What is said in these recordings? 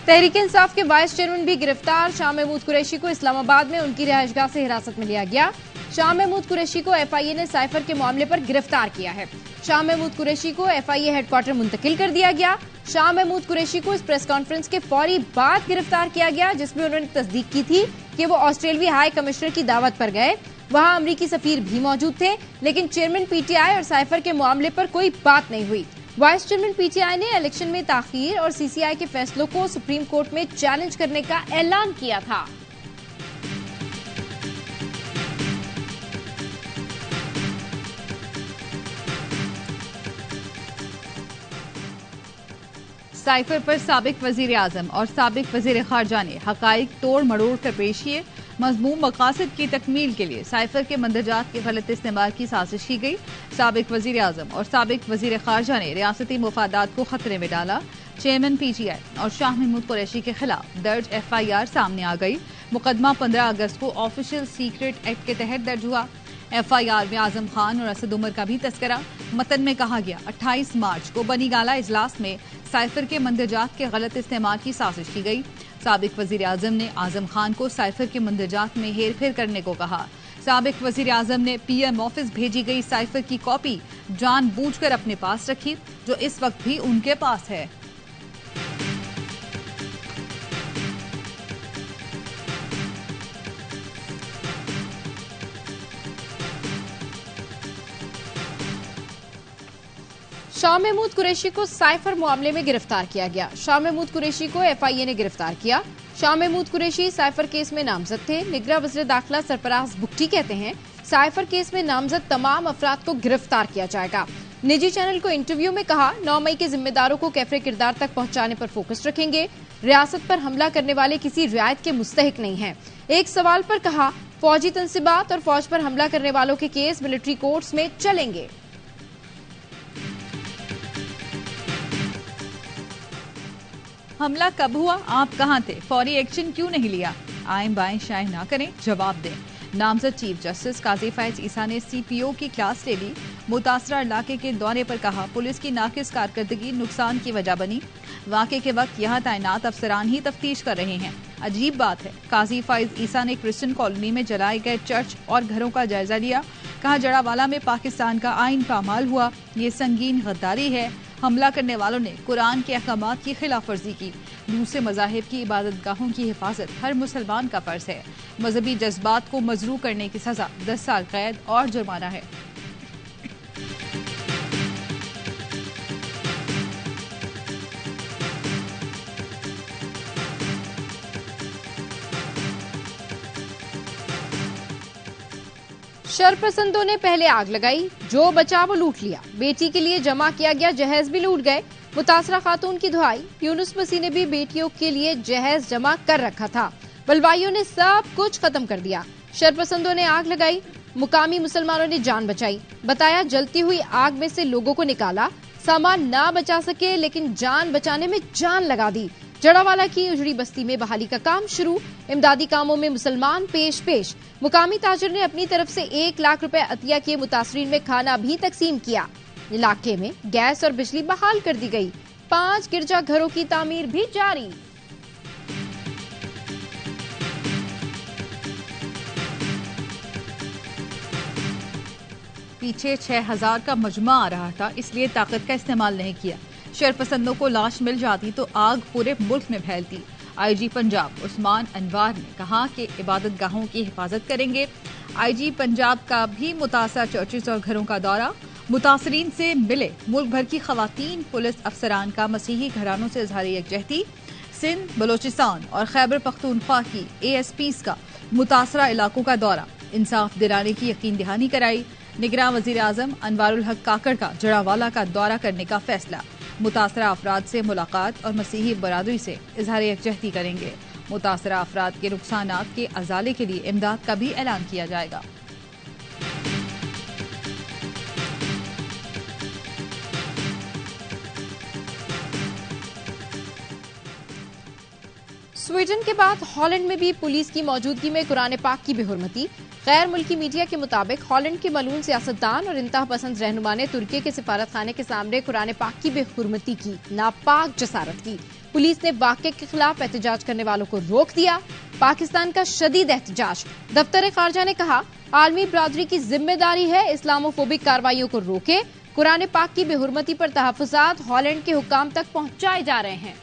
तहरीक इंसाफ के vice chairman भी गिरफ्तार। शाह महमूद कुरैशी को इस्लामाबाद में उनकी रिहायशगाह से हिरासत में लिया गया। शाह महमूद कुरैशी को एफआईए ने साइफर के मामले पर गिरफ्तार किया है। शाह महमूद कुरैशी को एफआईए हेडक्वार्टर मुंतकिल कर दिया गया। शाह महमूद कुरैशी को इस प्रेस कॉन्फ्रेंस के फौरी बाद गिरफ्तार किया गया, जिसमें उन्होंने तस्दीक की थी कि वो ऑस्ट्रेलियाई हाई कमिश्नर की दावत पर गए। वहां अमरीकी सफीर भी मौजूद थे, लेकिन चेयरमैन पीटीआई और साइफर के मामले पर कोई बात नहीं हुई। वाइस चेयरमैन पीटीआई ने इलेक्शन में ताखीर और सीसीआई के फैसलों को सुप्रीम कोर्ट में चैलेंज करने का ऐलान किया था। साइफर पर साबिक वजीर आजम और साबिक वजीर खारजा ने हकाइक तोड़ मड़ोड़ कर पेश किए। मजमूम मकासद की तकमील के लिए साइफर के मंदरजात के गलत इस्तेमाल की साजिश की गई। साबिक वजीर आजम और साबिक वजीर खारजा ने रियासती मुफादात को खतरे में डाला। चेयरमैन पीटीआई और शाह महमूद कुरैशी के खिलाफ दर्ज एफआईआर सामने आ गई। मुकदमा 15 अगस्त को ऑफिशियल सीक्रेट एक्ट के तहत दर्ज हुआ। एफआईआर में आजम खान और असद उमर का भी तस्करा। मतन में कहा गया 28 मार्च को बनी गाला इजलास में साइफर के मंदरजात के गलत इस्तेमाल की साजिश की गई। साबिक वजीर आजम ने आजम खान को साइफर के मंदरजात में हेर फेर करने को कहा। साबिक वजीर आजम ने पीएम ऑफिस भेजी गई साइफर की कॉपी जानबूझकर अपने पास रखी, जो इस वक्त भी उनके पास है। शाह महमूद कुरैशी को साइफर मामले में गिरफ्तार किया गया। शाह महमूद कुरैशी को एफआईए ने गिरफ्तार किया। शाह महमूद कुरैशी साइफर केस में नामजद थे। निगरान वज़ीर दाखिला सरफराज बुगटी कहते हैं साइफर केस में नामजद तमाम अफराद को गिरफ्तार किया जाएगा। निजी चैनल को इंटरव्यू में कहा 9 मई के जिम्मेदारों को कैफरे किरदार तक पहुंचाने पर फोकस रखेंगे। रियासत पर हमला करने वाले किसी रियायत के मुस्तहिक नहीं है। एक सवाल पर कहा फौजी तंसीबात और फौज पर हमला करने वालों के केस मिलिट्री कोर्ट्स में चलेंगे। हमला कब हुआ, आप कहां थे, फौरी एक्शन क्यों नहीं लिया? आएं बाएं शाएं ना करें, जवाब दें। नामजद चीफ जस्टिस काजी फैज ईसा ने सीपीओ की क्लास ले ली। मुतासरा इलाके के दौरे पर कहा पुलिस की नाकिस कारकर्दगी नुकसान की वजह बनी। वाक़े के वक्त यहाँ तैनात अफसरान ही तफ्तीश कर रहे हैं। अजीब बात है। काजी फैज ईसा ने क्रिश्चियन कॉलोनी में जलाए गए चर्च और घरों का जायजा लिया। कहा जड़ावाला में पाकिस्तान का आइन पामाल हुआ, ये संगीन गद्दारी है। हमला करने वालों ने कुरान के अहकामात की खिलाफ वर्जी की। दूसरे मज़ाहिब की इबादत गाहों की हिफाजत हर मुसलमान का फर्ज है। मजहबी जज्बात को मजरू करने की सजा 10 साल कैद और जुर्माना है। शरपसंदों ने पहले आग लगाई, जो बचा वो लूट लिया। बेटी के लिए जमा किया गया जहेज भी लूट गए। मुतासरा खातून की दुहाई, यूनुस मसीह ने भी बेटियों के लिए जहेज जमा कर रखा था। बलवाइयों ने सब कुछ खत्म कर दिया। शरपसंदों ने आग लगाई, मुकामी मुसलमानों ने जान बचाई। बताया जलती हुई आग में से लोगों को निकाला। सामान ना बचा सके लेकिन जान बचाने में जान लगा दी। जड़ावाला की उजड़ी बस्ती में बहाली का काम शुरू। इमदादी कामों में मुसलमान पेश। मुकामी ताजिर ने अपनी तरफ से 1 लाख रुपए अतिया किए। मुतासरीन में खाना भी तकसीम किया। इलाके में गैस और बिजली बहाल कर दी गई। 5 गिरजा घरों की तामीर भी जारी। पीछे 6000 का मजमा आ रहा था, इसलिए ताकत का इस्तेमाल नहीं किया। शरपसंदों को लाश मिल जाती तो आग पूरे मुल्क में फैलती। आईजी पंजाब उस्मान अनवार ने कहा कि इबादत गाहों की हिफाजत करेंगे। आईजी पंजाब का भी मुतासरा चर्चेस और घरों का दौरा। मुतासरीन से मिले मुल्क भर की खवातीन पुलिस अफसरान का मसीही घरानों से इजहार यकजहती। सिंध, बलोचिस्तान और खैबर पख्तूनख्वा की ASPs का मुतासरा इलाकों का दौरा। इंसाफ दिलाने की यकीन दहानी कराई। निगरान वजीर आजम अनवारुल हक काकड़ का जड़ावाला का दौरा करने का फैसला। मुतासरा अफराद से मुलाकात और मसीही बरादरी से इजहार यकजहती करेंगे। मुतासरा अफराद के नुकसानात के अजाले के लिए इमदाद का भी ऐलान किया जाएगा। स्वीडन के बाद हॉलैंड में भी पुलिस की मौजूदगी में कुरान पाक की बेहुरमती। गैर मुल्की मीडिया के मुताबिक हॉलैंड के मलून सियासतदान और इंतहा पसंद रहनुमा ने तुर्की के सिफारत खाने के सामने कुरान पाक की बेहुरमती की नापाक जसारत की। पुलिस ने वाक़े के खिलाफ एहतजाज करने वालों को रोक दिया। पाकिस्तान का शदीद एहतजाज। दफ्तर खारजा ने कहा, आलमी बरादरी की जिम्मेदारी है इस्लामोफोबिक कार्रवाइयों को रोके। कुरान पाक की बेहुरमती पर तहफ़्फ़ुज़ात हॉलैंड के हुक्काम तक पहुंचाए जा रहे हैं।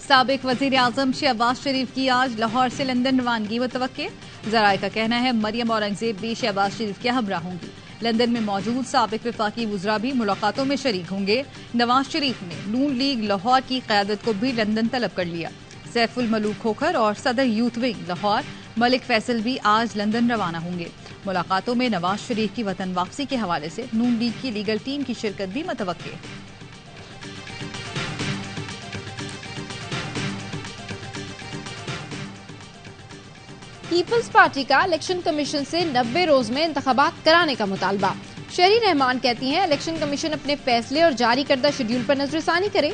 साबिक वजीर आजम शहबाज शरीफ की आज लाहौर से लंदन रवानगी मुतवक्के। जराये का कहना है मरियम औरंगजेब भी शहबाज शरीफ के हमरा होंगी। लंदन में मौजूद साबिक वफाकी वुज़रा भी मुलाकातों में शरीक होंगे। नवाज शरीफ ने नून लीग लाहौर की क़यादत को भी लंदन तलब कर लिया। सैफुल मलूक खोखर और सदर यूथ विंग लाहौर मलिक फैसल भी आज लंदन रवाना होंगे। मुलाकातों में नवाज शरीफ की वतन वापसी के हवाले से नून लीग की लीगल टीम की शिरकत भी मुतवक्के। पीपल्स पार्टी का इलेक्शन कमीशन से 90 रोज में इंतखाबात कराने का मुतालबा। शहरी रहमान कहती हैं, इलेक्शन कमीशन अपने फैसले और जारी करदा शेड्यूल पर नजरसानी करे।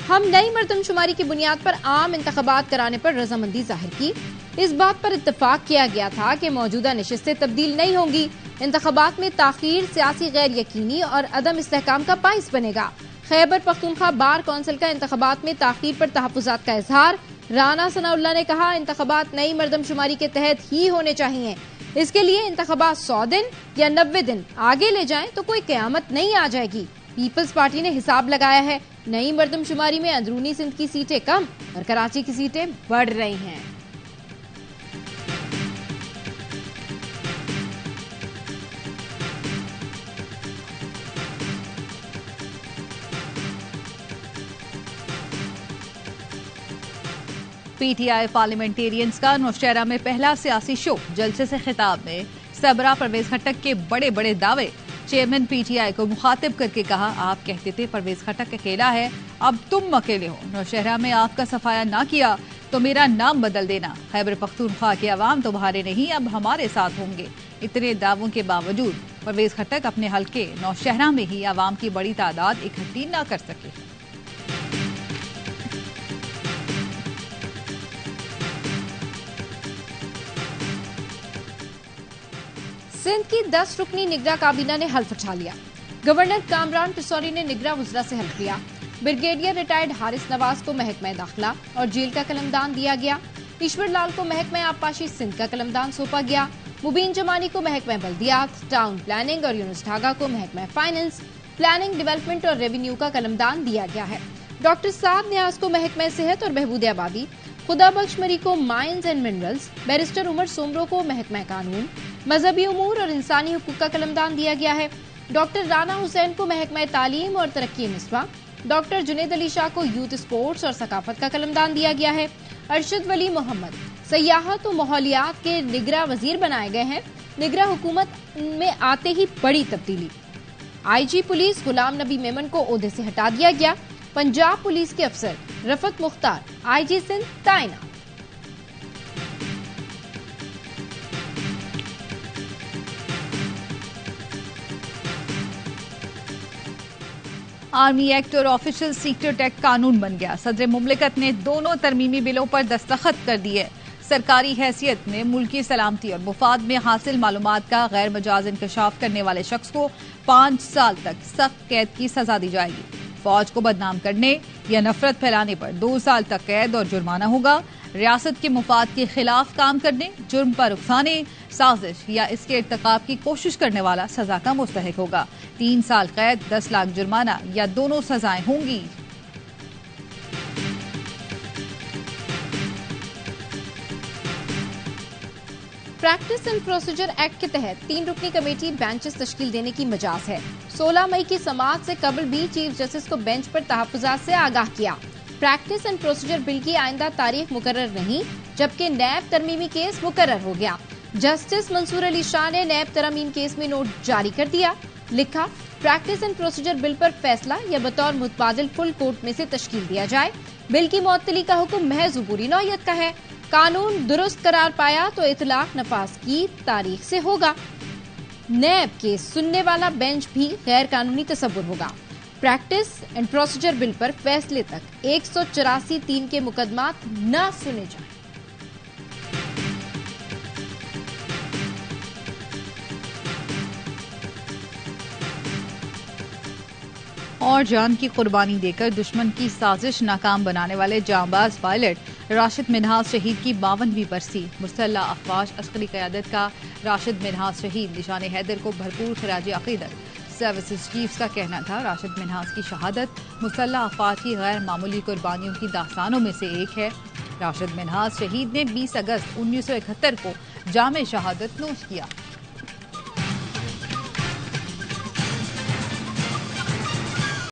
हम नई मर्दमशुमारी की बुनियाद पर आम इंतखाबात कराने पर रजामंदी जाहिर की। इस बात पर इत्तफाक किया गया था कि मौजूदा नशिस्तें तब्दील नहीं होंगी। इंतखाबात में ताखीर सियासी गैर यकीनी और अदम इस्तेहकाम का बाइस बनेगा। खैबर पख्तूनख्वा बार कौंसिल का इंतखाबात में ताखीर पर तहफ़्फ़ुज़ात का इजहार। राना सनाउल्लाह ने कहा, इंतखाबात नई मर्दमशुमारी के तहत ही होने चाहिए। इसके लिए इंतखाबात 100 दिन या 90 दिन आगे ले जाएं तो कोई क़यामत नहीं आ जाएगी। पीपल्स पार्टी ने हिसाब लगाया है, नई मर्दमशुमारी में अंदरूनी सिंध की सीटें कम और कराची की सीटें बढ़ रही हैं। पीटीआई पार्लियामेंटेरियंस का नौशहरा में पहला सियासी शो। जलसे से खिताब में सरबराह परवेज खट्टक के बड़े बड़े दावे। चेयरमैन पीटीआई को मुखातिब करके कहा, आप कहते थे परवेज खट्टक अकेला है, अब तुम अकेले हो। नौशहरा में आपका सफाया ना किया तो मेरा नाम बदल देना। खैबर पख्तूनख्वा के अवाम तुम्हारे नहीं, अब हमारे साथ होंगे। इतने दावों के बावजूद परवेज खट्टक अपने हल्के नौशहरा में ही अवाम की बड़ी तादाद इकट्ठी न कर सके। सिंध की 10 रुकनी निगरां काबीना ने हल्फ उठा लिया। गवर्नर कामरान पिसौरी ने निगरां वुज़रा से हल्फ लिया। ब्रिगेडियर रिटायर्ड हारिस नवाज को महकमा दाखिला और जेल का कलमदान दिया गया। ईश्वर लाल को महकमा आबपाशी सिंध का कलमदान सौंपा गया। मुबीन जमानी को महकमा बल्दियात, टाउन प्लानिंग और यूनुस ढागा को महकमा फाइनेंस, प्लानिंग डेवलपमेंट और रेवेन्यू का कलमदान दिया गया है। डॉक्टर साद न्याज को महकमा सेहत और बहबूद आबादी, खुदा बख्श मरी को mines and minerals, barrister Umar Soomro को महकमा कानून, मजहबी उमूर और इंसानी हुकूक का कलमदान दिया गया है। डॉक्टर राना हुसैन को महकमा तालीम और तरक्की निस्वा, डॉक्टर जुनेद अली शाह को यूथ स्पोर्ट्स और सकाफत का कलमदान दिया गया है। अरशद वली मोहम्मद सयाहत और माहौलियात के निगरां वजीर बनाए गए हैं। निगरां हुकूमत में आते ही बड़ी तब्दीली। आईजी पुलिस गुलाम नबी मेमन को ओहदे से हटा दिया गया। पंजाब पुलिस के अफसर रफत मुख्तार आईजी सिंध तैनात। आर्मी एक्ट और ऑफिशियल सीक्रेट एक्ट कानून बन गया। सदर मुमलिकत ने दोनों तरमीमी बिलों पर दस्तखत कर दिए। सरकारी हैसियत में मुल्की सलामती और मुफाद में हासिल मालूमात का गैर मजाज इंकशाफ करने वाले शख्स को 5 साल तक सख्त कैद की सजा दी जाएगी। फौज को बदनाम करने या नफरत फैलाने पर 2 साल तक कैद और जुर्माना होगा। रियासत के मुफाद के खिलाफ काम करने, जुर्म पर उकसाने, साजिश या इसके इर्तिकाब की कोशिश करने वाला सजा का मुस्तहिक होगा। 3 साल कैद, 10 लाख जुर्माना या दोनों सजाएं होंगी। प्रैक्टिस एंड प्रोसीजर एक्ट के तहत 3 रुकनी कमेटी बेंचेस तश्कील देने की मजाज है। 16 मई की समाअत से कबल भी चीफ जस्टिस को बेंच पर तहफ्फुजात से आगाह किया। प्रैक्टिस एंड प्रोसीजर बिल की आइंदा तारीख मुकर्रर नहीं, जबकि नैब तरमीमी केस मुकर्रर हो गया। जस्टिस मंसूर अली शाह ने नैब तरमीम केस में नोट जारी कर दिया। लिखा, प्रैक्टिस एंड प्रोसीजर बिल पर फैसला या बतौर मुतबादिल फुल कोर्ट में से तश्कील दिया जाए। बिल की मुअत्तली का हुक्म महज अबूरी नौयत का है। कानून दुरुस्त करार पाया तो इतलाक नफाज की तारीख से होगा। नैब के सुनने वाला बेंच भी गैर कानूनी तसव्वुर होगा। प्रैक्टिस एंड प्रोसीजर बिल पर फैसले तक 184(3) के मुकदमात न सुने जाएं। और जान की कुर्बानी देकर दुश्मन की साजिश नाकाम बनाने वाले जांबाज पायलट राशिद मिन्हाज शहीद की 52वीं बरसी। मुसल्लह अफवाज अस्करी क़यादत का राशिद मिन्हाज शहीद निशान हैदर को भरपूर खराज अकीदत। सर्विसेज चीफ्स का कहना था राशिद मिन्हाज की शहादत मुसल्लह अफवाज की गैर मामूली कुर्बानियों की दास्तानों में से एक है। राशिद मिन्हाज शहीद ने 20 अगस्त 1971 को जामे शहादत नोश किया।